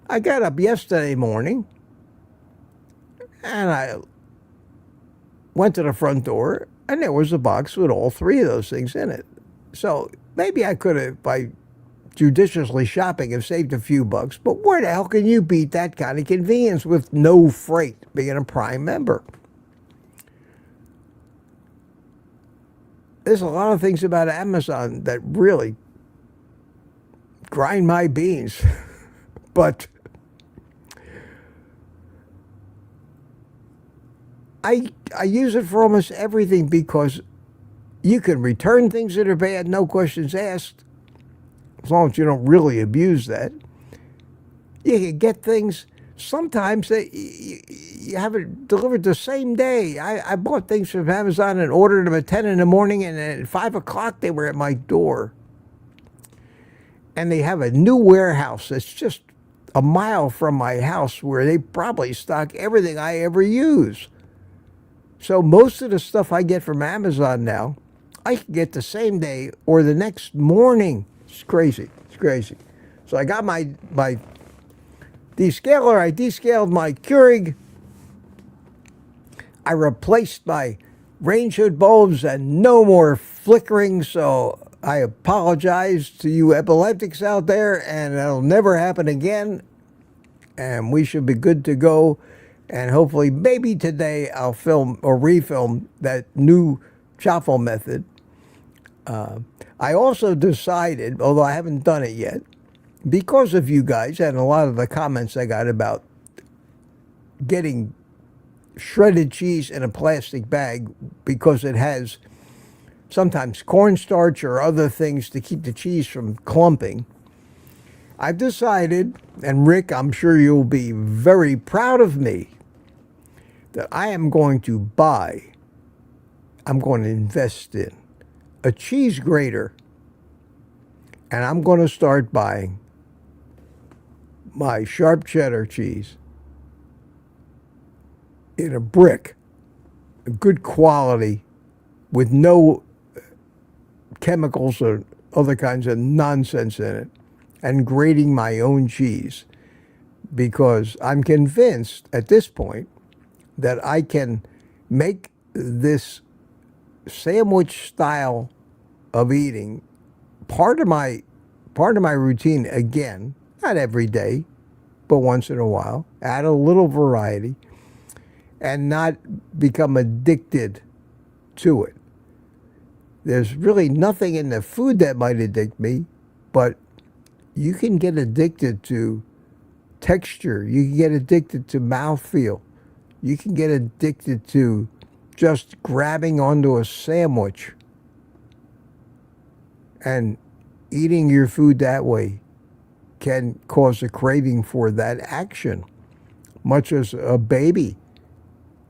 A: I got up yesterday morning, and I went to the front door, and there was a box with all 3 of those things in it. So maybe I could have, by judiciously shopping, have saved a few bucks, but where the hell can you beat that kind of convenience with no freight, being a Prime member? There's a lot of things about Amazon that really grind my beans. But I use it for almost everything, because you can return things that are bad, no questions asked, as long as you don't really abuse that. You can get things sometimes that you have it delivered the same day. I bought things from Amazon and ordered them at 10 in the morning, and at 5 o'clock they were at my door. And they have a new warehouse that's just a mile from my house, where they probably stock everything I ever use. So most of the stuff I get from Amazon now, I can get the same day or the next morning. It's crazy. It's crazy. So I got my descaler. I descaled my Keurig. I replaced my range hood bulbs, and no more flickering. So I apologize to you epileptics out there, and it'll never happen again. And we should be good to go. And hopefully, maybe today I'll film or refilm that new chaffle method. I also decided, although I haven't done it yet, because of you guys and a lot of the comments I got about getting shredded cheese in a plastic bag, because it has sometimes cornstarch or other things to keep the cheese from clumping, I've decided, and Rick, I'm sure you'll be very proud of me, that I am going to invest in a cheese grater, and I'm going to start buying my sharp cheddar cheese in a brick, good quality, with no chemicals or other kinds of nonsense in it, and grating my own cheese, because I'm convinced at this point that I can make this sandwich style of eating part of my routine again, not every day, but once in a while, add a little variety, and not become addicted to it. There's really nothing in the food that might addict me, but you can get addicted to texture. You can get addicted to mouthfeel. You can get addicted to just grabbing onto a sandwich and eating your food that way can cause a craving for that action, much as a baby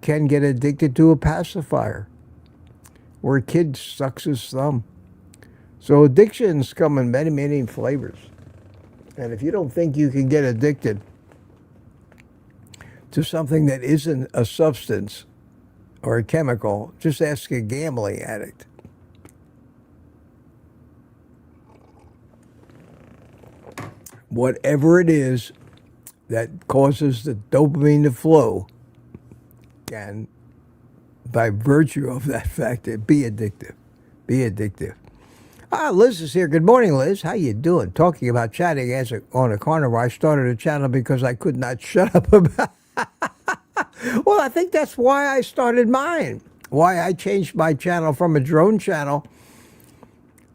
A: can get addicted to a pacifier, or a kid sucks his thumb. So addictions come in many, many flavors. And if you don't think you can get addicted to something that isn't a substance or a chemical, just ask a gambling addict. Whatever it is that causes the dopamine to flow can, by virtue of that fact, be addictive. Be addictive. Liz is here. Good morning, Liz. How you doing? Talking about chatting on a carnivore. I started a channel because I could not shut up about Well, I think that's why I started mine. Why I changed my channel from a drone channel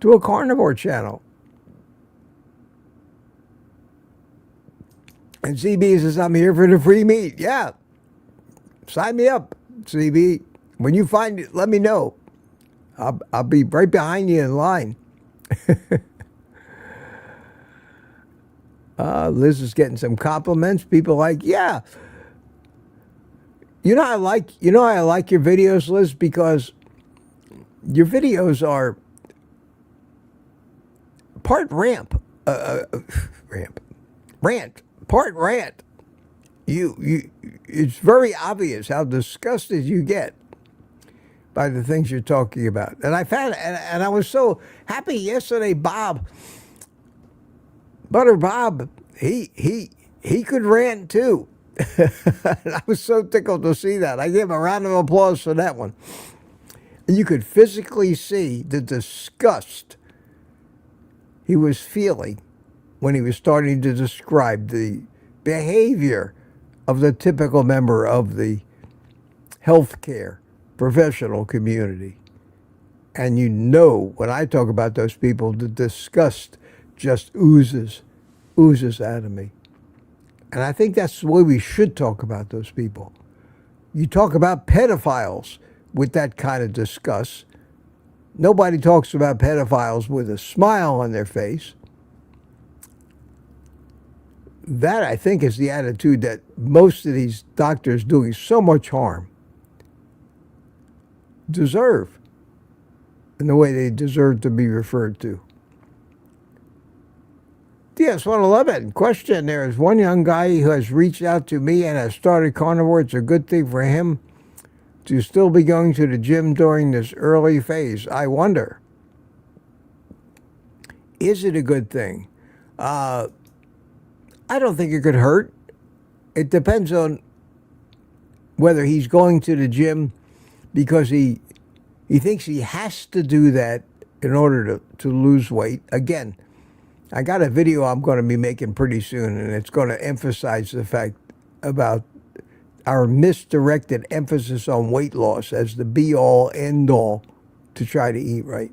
A: to a carnivore channel. And CB says, I'm here for the free meat. Yeah, sign me up, CB. When you find it, let me know. I'll be right behind you in line. Liz is getting some compliments. People like, yeah. I like your videos, Liz, because your videos are part rant, part rant. It's very obvious how disgusted you get by the things you're talking about. And I found, and I was so happy yesterday, Butter Bob, he could rant too. I was so tickled to see that. I gave him a round of applause for that one. And you could physically see the disgust he was feeling when he was starting to describe the behavior of the typical member of the healthcare professional community. And when I talk about those people, the disgust just oozes out of me. And I think that's the way we should talk about those people. You talk about pedophiles with that kind of disgust. Nobody talks about pedophiles with a smile on their face. That, I think, is the attitude that most of these doctors doing so much harm deserve, in the way they deserve to be referred to. DS111, question. There is one young guy who has reached out to me and has started carnivore. It's a good thing for him to still be going to the gym during this early phase. I wonder, is it a good thing? I don't think it could hurt. It depends on whether he's going to the gym because he thinks he has to do that in order to lose weight. Again, I got a video I'm going to be making pretty soon, and it's going to emphasize the fact about our misdirected emphasis on weight loss as the be-all, end-all to try to eat right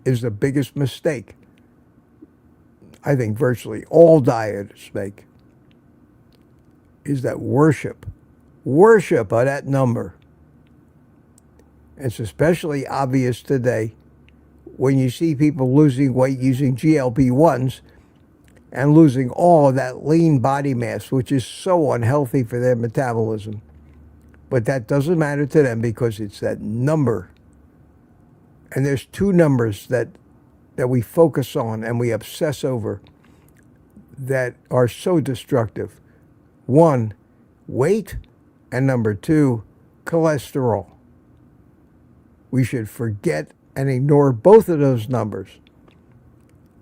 A: is the biggest mistake I think virtually all dieters make, is that worship of that number. It's especially obvious today when you see people losing weight using GLP-1s and losing all of that lean body mass, which is so unhealthy for their metabolism. But that doesn't matter to them because it's that number. And there's two numbers that we focus on and we obsess over that are so destructive. One, weight, and number two, cholesterol. We should forget and ignore both of those numbers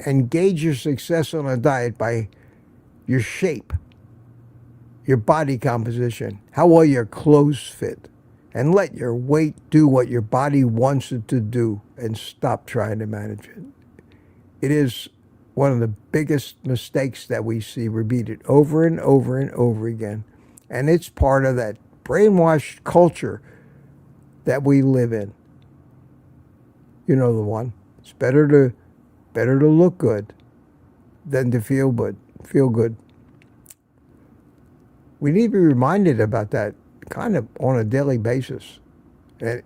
A: and gauge your success on a diet by your shape, your body composition, how well your clothes fit, and let your weight do what your body wants it to do and stop trying to manage it. It is one of the biggest mistakes that we see repeated over and over and over again, and it's part of that brainwashed culture that we live in. You know the one. It's better to look good than to feel good. We need to be reminded about that kind of on a daily basis. And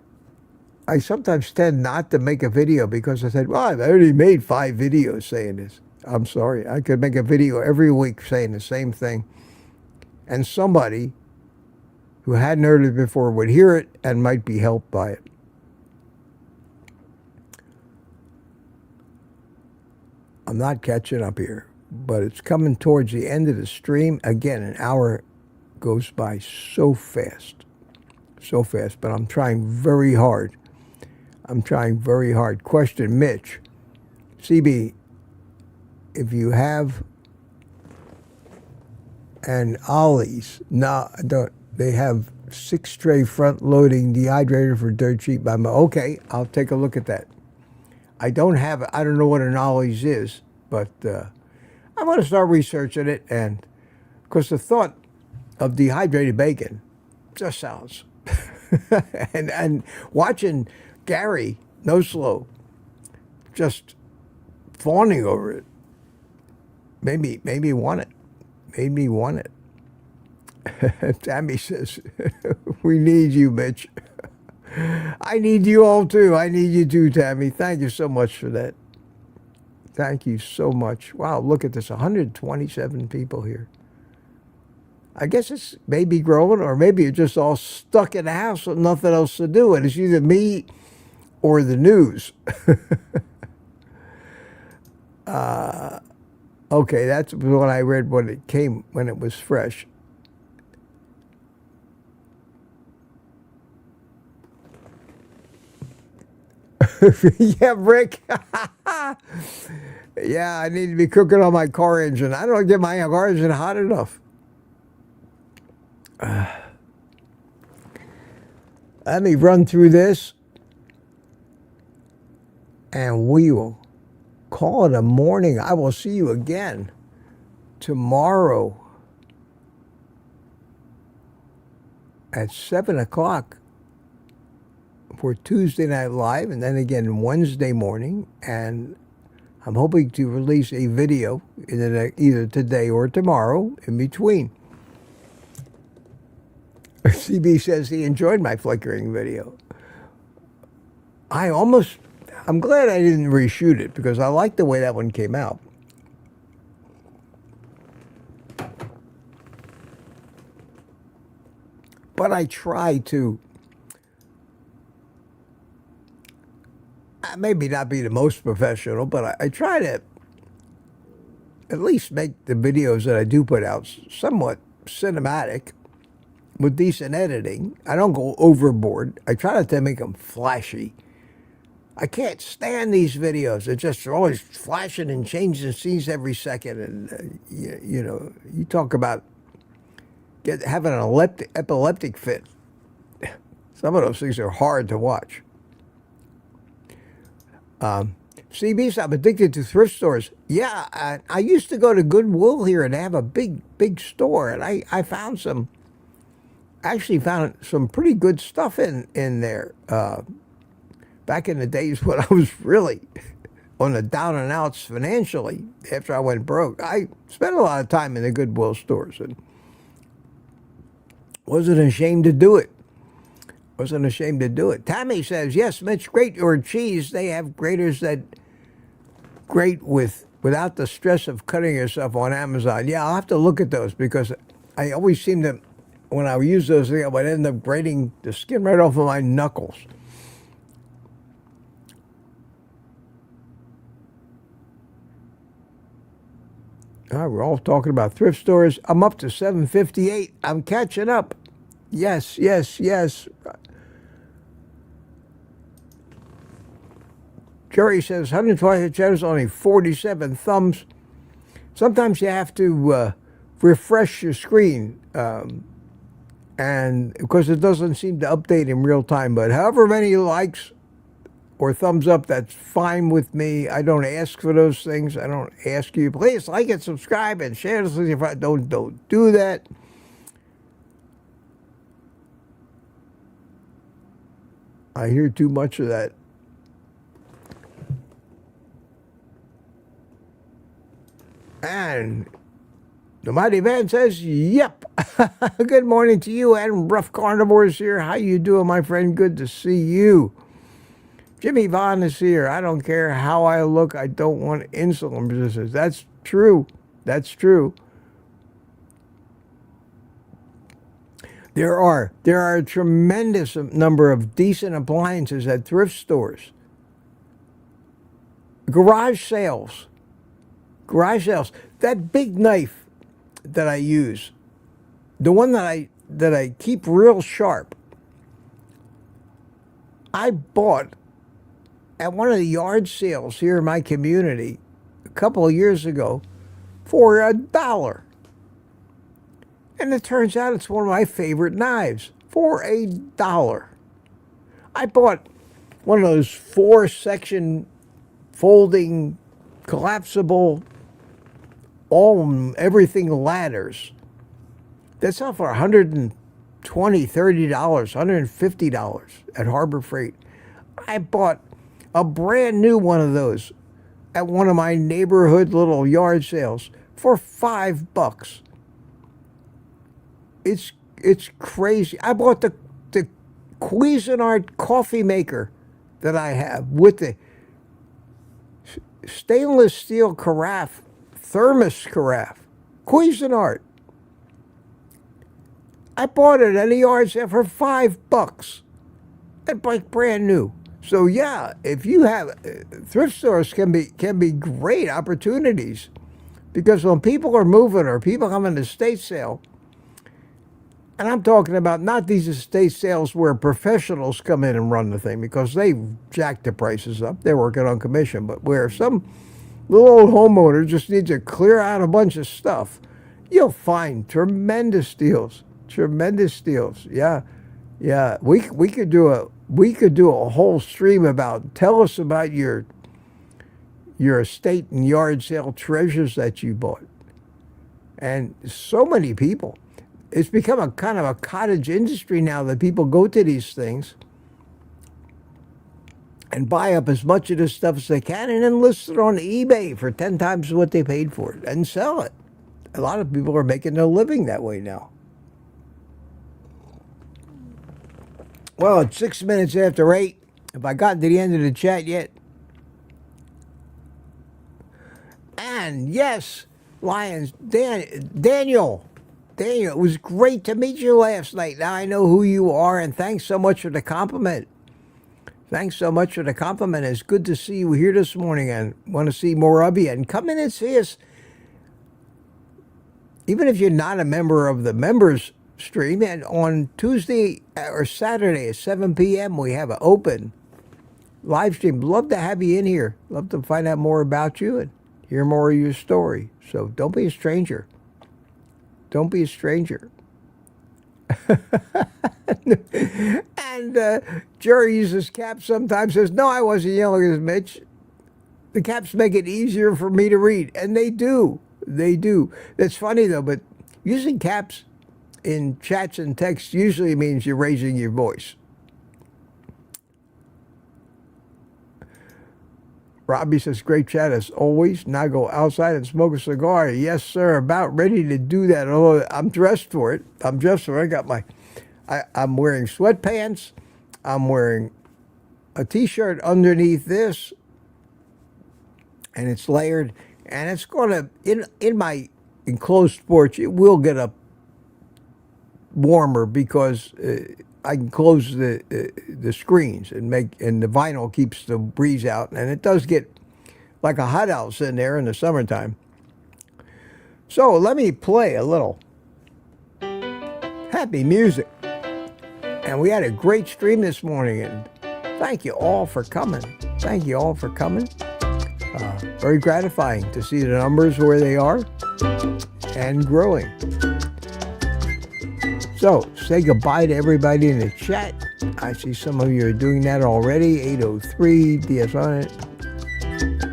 A: I sometimes tend not to make a video because I said, well, I've already made 5 videos saying this. I'm sorry. I could make a video every week saying the same thing. And somebody who hadn't heard it before would hear it and might be helped by it. I'm not catching up here, but it's coming towards the end of the stream. Again, an hour goes by so fast, but I'm trying very hard. Question, Mitch. CB, if you have an Ollie's, they have 6-tray front-loading dehydrator for dirt cheap by my. Okay, I'll take a look at that. I don't know what an Ollie's is, but I'm going to start researching it. And because the thought of dehydrated bacon just sounds. and watching Gary No Slow just fawning over it made me want it. made me want it. Tammy says, we need you, Mitch. I need you all too. I need you too, Tammy. Thank you so much for that. Thank you so much. Wow, look at this, 127 people here. I guess it's maybe growing, or maybe you're just all stuck in the house with nothing else to do. And it's either me or the news. Okay, that's what I read when it was fresh. Yeah, Rick. Yeah, I need to be cooking on my car engine. I don't get my car engine hot enough. Let me run through this, and we will call it a morning. I will see you again tomorrow at 7 o'clock for Tuesday Night Live, and then again Wednesday morning. And I'm hoping to release a video either today or tomorrow in between. CB says he enjoyed my flickering video. I'm glad I didn't reshoot it because I like the way that one came out. But I try to maybe not be the most professional, but I try to at least make the videos that I do put out somewhat cinematic with decent editing. I don't go overboard. I try not to make them flashy. I can't stand these videos. They're just always flashing and changing scenes every second. And, you know, you talk about having an epileptic fit. Some of those things are hard to watch. CB's, I'm addicted to thrift stores. Yeah, I used to go to Goodwill here, and they have a big store. And I found some pretty good stuff in there. Back in the days when I was really on the down and outs financially, after I went broke, I spent a lot of time in the Goodwill stores and wasn't ashamed to do it. Tammy says, yes, Mitch, grate your cheese. They have graters that grate without the stress of cutting yourself on Amazon. Yeah, I'll have to look at those because I always seem to, when I use those things, I would end up grating the skin right off of my knuckles. All right, we're all talking about thrift stores. I'm up to 758. I'm catching up. Yes. Jerry says 120 channels, only 47 thumbs. Sometimes you have to refresh your screen, and because it doesn't seem to update in real time. But however many likes or thumbs up, that's fine with me. I don't ask for those things. I don't ask you, please like it, subscribe, and share this with your friends. Don't do that. I hear too much of that. And the Mighty Man says, yep. Good morning to you, and Rough Carnivores here. How you doing, my friend? Good to see you. Jimmy Vaughn is here. I don't care how I look. I don't want insulin resistance. That's true. There are a tremendous number of decent appliances at thrift stores. Garage sales. That big knife that I use, the one that I keep real sharp, I bought at one of the yard sales here in my community a couple of years ago for $1. And it turns out it's one of my favorite knives for $1. I bought one of those 4-section folding, collapsible, everything ladders. That's all for $120, $30, $150 at Harbor Freight. I bought a brand new one of those at one of my neighborhood little yard sales for $5. it's crazy. I bought the Cuisinart coffee maker that I have with the stainless steel carafe, thermos carafe, Cuisinart. I bought it at a yard sale for $5. It's like brand new. So yeah, if you have thrift stores can be great opportunities, because when people are moving or people come in estate sale, and I'm talking about not these estate sales where professionals come in and run the thing because they jack the prices up. They're working on commission, but where some little old homeowner just needs to clear out a bunch of stuff, you'll find tremendous deals. Tremendous deals. Yeah. Yeah. We could do a whole stream about, tell us about your estate and yard sale treasures that you bought. And so many people, it's become a kind of a cottage industry now that people go to these things and buy up as much of this stuff as they can and then list it on eBay for 10 times what they paid for it and sell it. A lot of people are making their living that way now. Well, it's 6 minutes after 8. Have I gotten to the end of the chat yet? And yes, Lions, Daniel, it was great to meet you last night. Now I know who you are, and thanks so much for the compliment. Thanks so much for the compliment. It's good to see you here this morning, and want to see more of you. And come in and see us. Even if you're not a member of the members stream, and on Tuesday or Saturday at 7 p.m. we have an open live stream. Love to have you in here. Love to find out more about you and hear more of your story. So don't be a stranger. Don't be a stranger. And Jerry uses caps sometimes, says, no, I wasn't yelling at Mitch. The caps make it easier for me to read. And they do. They do. That's funny, though, but using caps in chats and texts usually means you're raising your voice. Robbie says, great chat as always. Now go outside and smoke a cigar. Yes, sir. About ready to do that. Although I'm dressed for it. I got I'm wearing sweatpants. I'm wearing a t-shirt underneath this. And it's layered. And it's going to, in my enclosed porch, it will get up warmer because I can close the screens and the vinyl keeps the breeze out, and it does get like a hothouse in there in the summertime. So let me play a little happy music. And we had a great stream this morning, and thank you all for coming. Thank you all for coming. Very gratifying to see the numbers where they are and growing. So, say goodbye to everybody in the chat. I see some of you are doing that already. 803, DS on it.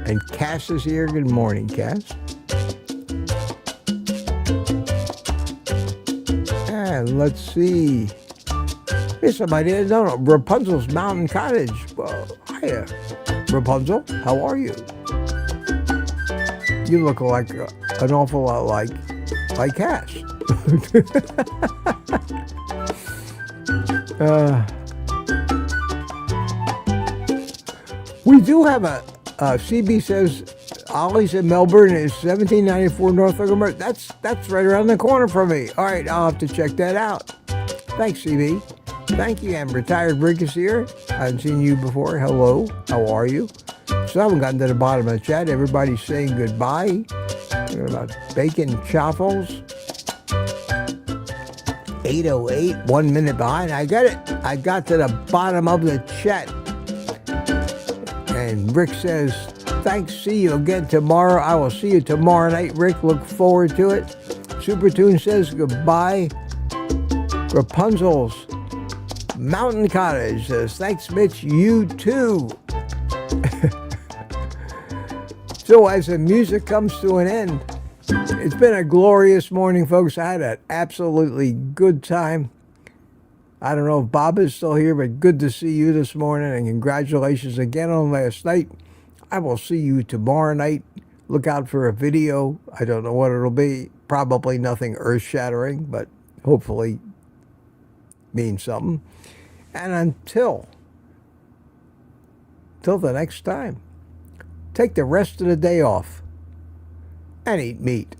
A: And Cass is here. Good morning, Cass. And let's see. Here's somebody that don't know. Rapunzel's Mountain Cottage. Well, hiya, Rapunzel. How are you? You look like an awful lot like Cass. We do have a CB says Ollie's in Melbourne is 1794 North Oakland. That's right around the corner from me. All right, I'll have to check that out. Thanks, CB. Thank you. And Retired Rick is here. I haven't seen you before. Hello. How are you? So I haven't gotten to the bottom of the chat. Everybody's saying goodbye. Talking about bacon chaffles. 808, 1 minute behind. I got it. I got to the bottom of the chat. And Rick says, thanks. See you again tomorrow. I will see you tomorrow night, Rick. Look forward to it. Supertune says goodbye. Rapunzel's Mountain Cottage says, thanks, Mitch. You too. So as the music comes to an end, it's been a glorious morning, folks. I had an absolutely good time. I don't know if Bob is still here, but good to see you this morning, and congratulations again on last night. I will see you tomorrow night. Look out for a video. I don't know what it'll be. Probably nothing earth-shattering, but hopefully means something. And until the next time, take the rest of the day off and eat meat.